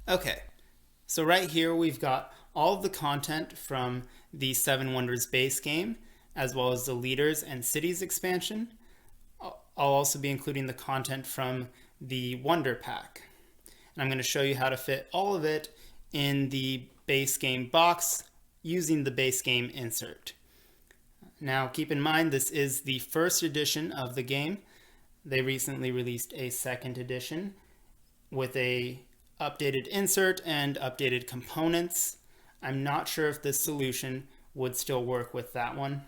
Okay, so right here we've got all of the content from the Seven Wonders base game, as well as the Leaders and Cities expansion. I'll also be including the content from the Wonder Pack. And I'm going to show you how to fit all of it in the base game box using the base game insert. Now keep in mind this is the first edition of the game. They recently released a second edition with a updated insert and updated components. I'm not sure if this solution would still work with that one.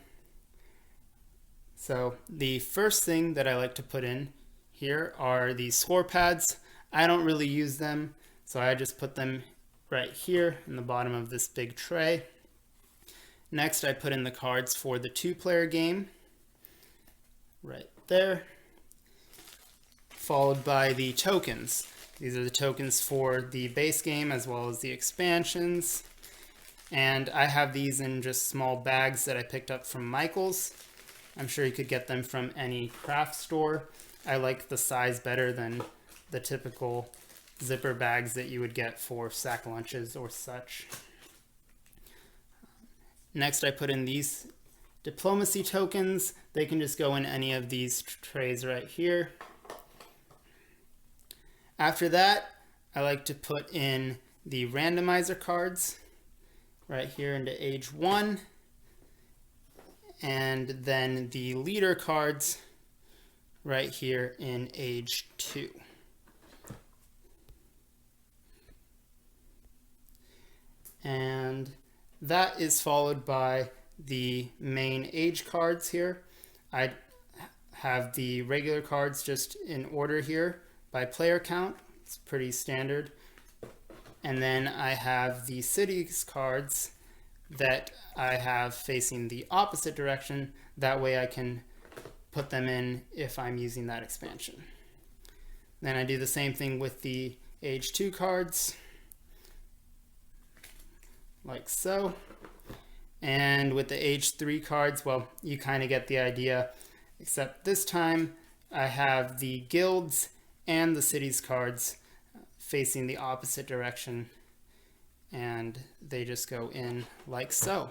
So the first thing that I like to put in here are these score pads. I don't really use them, so I just put them right here in the bottom of this big tray. Next, I put in the cards for the two-player game, right there, followed by the tokens. These are the tokens for the base game as well as the expansions. And I have these in just small bags that I picked up from Michael's. I'm sure you could get them from any craft store. I like the size better than the typical zipper bags that you would get for sack lunches or such. Next, I put in these diplomacy tokens. They can just go in any of these trays right here. After that, I like to put in the randomizer cards right here into age 1, and then the leader cards right here in age 2. And that is followed by the main age cards here. I have the regular cards just in order here by player count. It's pretty standard. And then I have the cities cards that I have facing the opposite direction. That way I can put them in if I'm using that expansion. Then I do the same thing with the age 2 cards, like so. And with the age 3 cards, well, you kind of get the idea, except this time I have the guilds and the cities cards facing the opposite direction, and they just go in like so.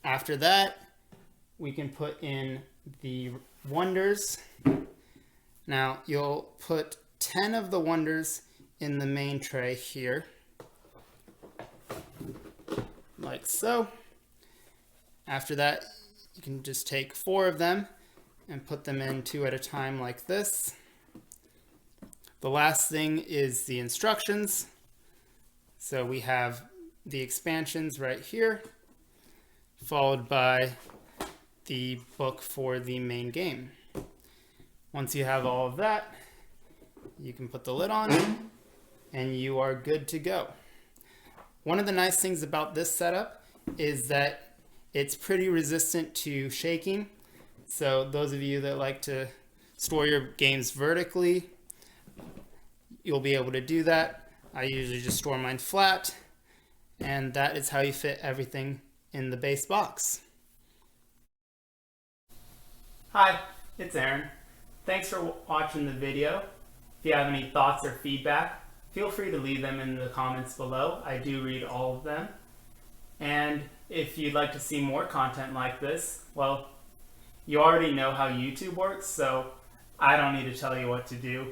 After that, we can put in the wonders. Now you'll put 10 of the wonders in the main tray here, like so. After that, you can just take 4 of them and put them in 2 at a time like this. The last thing is the instructions. So we have the expansions right here, followed by the book for the main game. Once you have all of that, you can put the lid on and you are good to go. One of the nice things about this setup is that it's pretty resistant to shaking. So those of you that like to store your games vertically, you'll be able to do that. I usually just store mine flat, and that is how you fit everything in the base box. Hi, it's Aaron. Thanks for watching the video. If you have any thoughts or feedback, feel free to leave them in the comments below. I do read all of them. And if you'd like to see more content like this, well, you already know how YouTube works, so I don't need to tell you what to do.